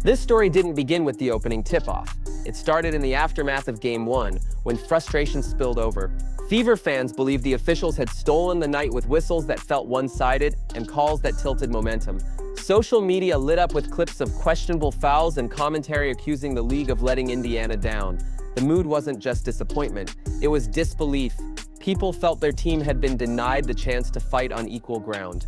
This story didn't begin with the opening tip-off. It started in the aftermath of Game 1, when frustration spilled over. Fever fans believed the officials had stolen the night with whistles that felt one-sided and calls that tilted momentum. Social media lit up with clips of questionable fouls and commentary accusing the league of letting Indiana down. The mood wasn't just disappointment, it was disbelief. People felt their team had been denied the chance to fight on equal ground.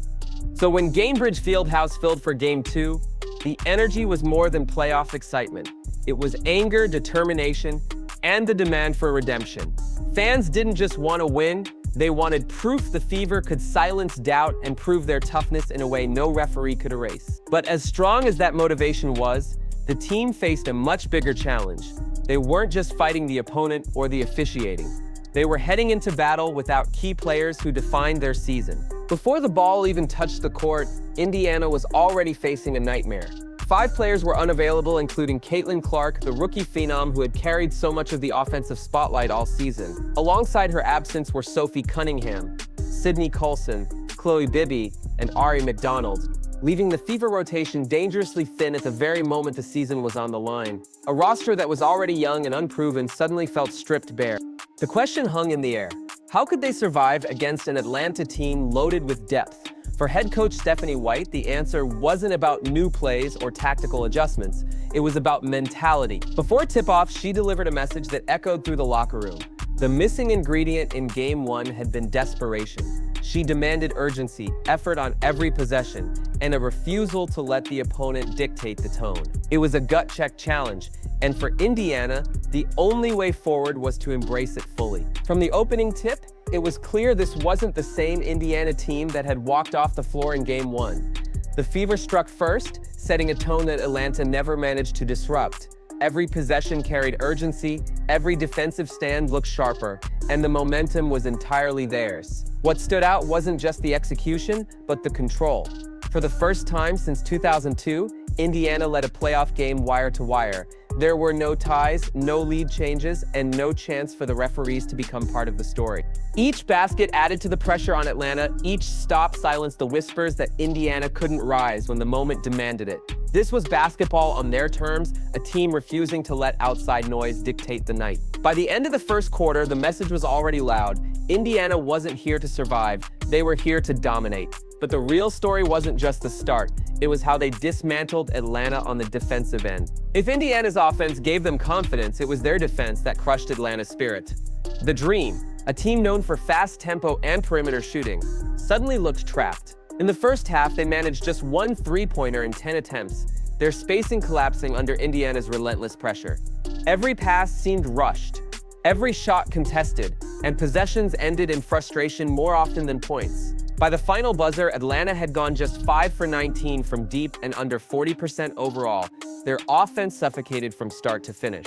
So when Gainbridge Fieldhouse filled for Game 2, the energy was more than playoff excitement. It was anger, determination, and the demand for redemption. Fans didn't just want to win, they wanted proof the Fever could silence doubt and prove their toughness in a way no referee could erase. But as strong as that motivation was, the team faced a much bigger challenge. They weren't just fighting the opponent or the officiating. They were heading into battle without key players who defined their season. Before the ball even touched the court, Indiana was already facing a nightmare. 5 players were unavailable, including Caitlin Clark, the rookie phenom who had carried so much of the offensive spotlight all season. Alongside her absence were Sophie Cunningham, Cydney Colson, Khloe Bby, and Aari McDonald, leaving the Fever rotation dangerously thin at the very moment the season was on the line. A roster that was already young and unproven suddenly felt stripped bare. The question hung in the air. How could they survive against an Atlanta team loaded with depth? For head coach Stephanie White, the answer wasn't about new plays or tactical adjustments. It was about mentality. Before tip-off, she delivered a message that echoed through the locker room. The missing ingredient in Game 1 had been desperation. She demanded urgency, effort on every possession, and a refusal to let the opponent dictate the tone. It was a gut-check challenge, and for Indiana, the only way forward was to embrace it fully. From the opening tip, it was clear this wasn't the same Indiana team that had walked off the floor in Game 1. The Fever struck first, setting a tone that Atlanta never managed to disrupt. Every possession carried urgency, every defensive stand looked sharper, and the momentum was entirely theirs. What stood out wasn't just the execution, but the control. For the first time since 2002, Indiana led a playoff game wire to wire. There were no ties, no lead changes, and no chance for the referees to become part of the story. Each basket added to the pressure on Atlanta. Each stop silenced the whispers that Indiana couldn't rise when the moment demanded it. This was basketball on their terms, a team refusing to let outside noise dictate the night. By the end of the first quarter, the message was already loud. Indiana wasn't here to survive, they were here to dominate. But the real story wasn't just the start, it was how they dismantled Atlanta on the defensive end. If Indiana's offense gave them confidence, it was their defense that crushed Atlanta's spirit. The Dream, a team known for fast tempo and perimeter shooting, suddenly looked trapped. In the first half, they managed just 1 three-pointer in 10 attempts, their spacing collapsing under Indiana's relentless pressure. Every pass seemed rushed, every shot contested, and possessions ended in frustration more often than points. By the final buzzer, Atlanta had gone just 5 for 19 from deep and under 40% overall. Their offense suffocated from start to finish.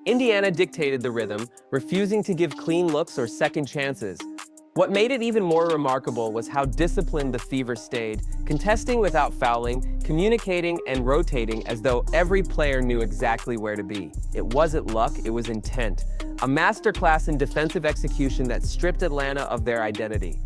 Indiana dictated the rhythm, refusing to give clean looks or second chances. What made it even more remarkable was how disciplined the Fever stayed, contesting without fouling, communicating and rotating as though every player knew exactly where to be. It wasn't luck, it was intent. A masterclass in defensive execution that stripped Atlanta of their identity.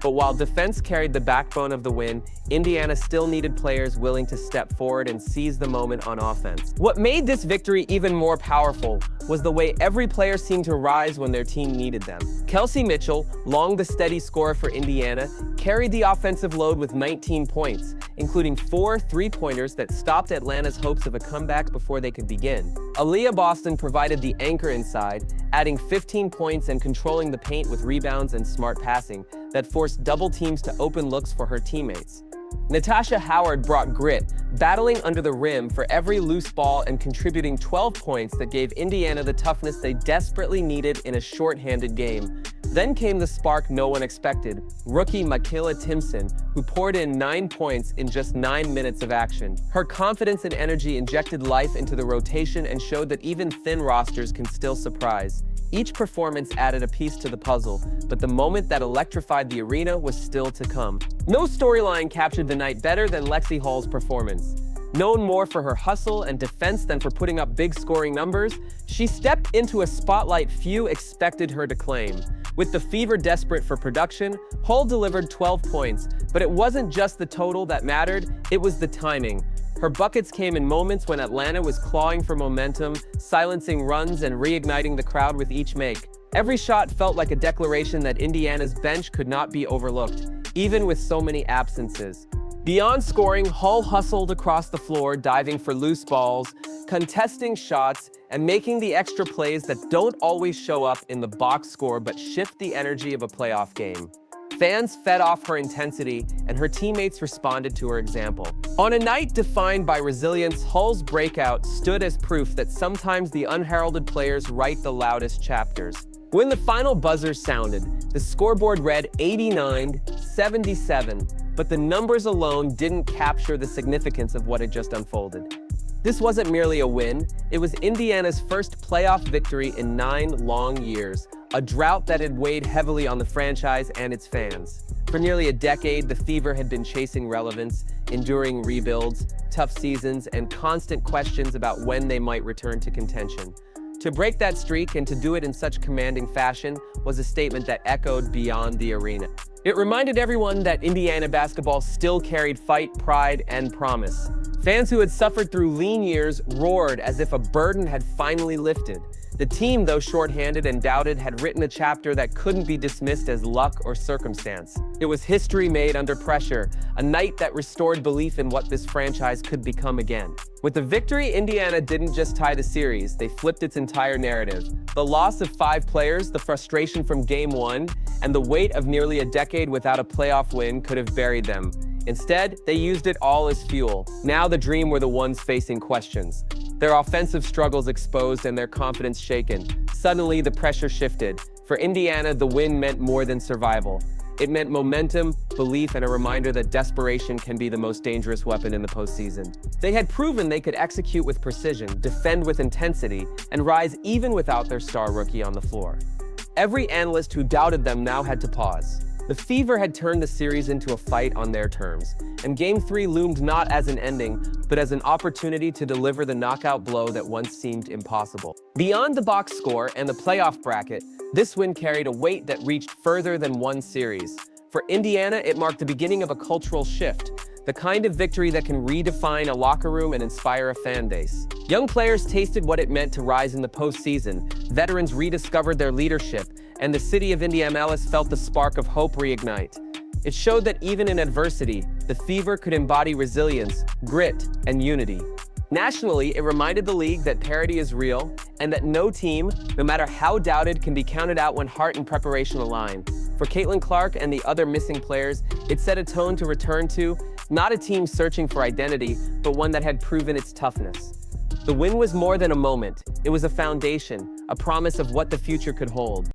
But while defense carried the backbone of the win, Indiana still needed players willing to step forward and seize the moment on offense. What made this victory even more powerful was the way every player seemed to rise when their team needed them. Kelsey Mitchell, long the steady scorer for Indiana, carried the offensive load with 19 points, including 4 three-pointers that stopped Atlanta's hopes of a comeback before they could begin. Aliyah Boston provided the anchor inside, adding 15 points and controlling the paint with rebounds and smart passing that forced double teams to open looks for her teammates. Natasha Howard brought grit, battling under the rim for every loose ball and contributing 12 points that gave Indiana the toughness they desperately needed in a short-handed game. Then came the spark no one expected, rookie Makayla Timpson, who poured in 9 points in just 9 minutes of action. Her confidence and energy injected life into the rotation and showed that even thin rosters can still surprise. Each performance added a piece to the puzzle, but the moment that electrified the arena was still to come. No storyline captured the night better than Lexi Hall's performance. Known more for her hustle and defense than for putting up big scoring numbers, she stepped into a spotlight few expected her to claim. With the Fever desperate for production, Hall delivered 12 points, but it wasn't just the total that mattered, it was the timing. Her buckets came in moments when Atlanta was clawing for momentum, silencing runs and reigniting the crowd with each make. Every shot felt like a declaration that Indiana's bench could not be overlooked, even with so many absences. Beyond scoring, Hull hustled across the floor, diving for loose balls, contesting shots, and making the extra plays that don't always show up in the box score but shift the energy of a playoff game. Fans fed off her intensity, and her teammates responded to her example. On a night defined by resilience, Hull's breakout stood as proof that sometimes the unheralded players write the loudest chapters. When the final buzzer sounded, the scoreboard read 89-77, but the numbers alone didn't capture the significance of what had just unfolded. This wasn't merely a win, it was Indiana's first playoff victory in 9 long years, a drought that had weighed heavily on the franchise and its fans. For nearly a decade, the Fever had been chasing relevance, enduring rebuilds, tough seasons, and constant questions about when they might return to contention. To break that streak and to do it in such commanding fashion was a statement that echoed beyond the arena. It reminded everyone that Indiana basketball still carried fight, pride, and promise. Fans who had suffered through lean years roared as if a burden had finally lifted. The team, though shorthanded and doubted, had written a chapter that couldn't be dismissed as luck or circumstance. It was history made under pressure, a night that restored belief in what this franchise could become again. With the victory, Indiana didn't just tie the series, they flipped its entire narrative. The loss of 5 players, the frustration from Game 1, and the weight of nearly a decade without a playoff win could have buried them. Instead, they used it all as fuel. Now the Dream were the ones facing questions. Their offensive struggles exposed and their confidence shaken. Suddenly, the pressure shifted. For Indiana, the win meant more than survival. It meant momentum, belief, and a reminder that desperation can be the most dangerous weapon in the postseason. They had proven they could execute with precision, defend with intensity, and rise even without their star rookie on the floor. Every analyst who doubted them now had to pause. The Fever had turned the series into a fight on their terms, and Game 3 loomed not as an ending, but as an opportunity to deliver the knockout blow that once seemed impossible. Beyond the box score and the playoff bracket, this win carried a weight that reached further than one series. For Indiana, it marked the beginning of a cultural shift, the kind of victory that can redefine a locker room and inspire a fan base. Young players tasted what it meant to rise in the postseason, veterans rediscovered their leadership, and the city of Indianapolis felt the spark of hope reignite. It showed that even in adversity, the Fever could embody resilience, grit, and unity. Nationally, it reminded the league that parity is real, and that no team, no matter how doubted, can be counted out when heart and preparation align. For Caitlin Clark and the other missing players, it set a tone to return to, not a team searching for identity, but one that had proven its toughness. The win was more than a moment. It was a foundation, a promise of what the future could hold.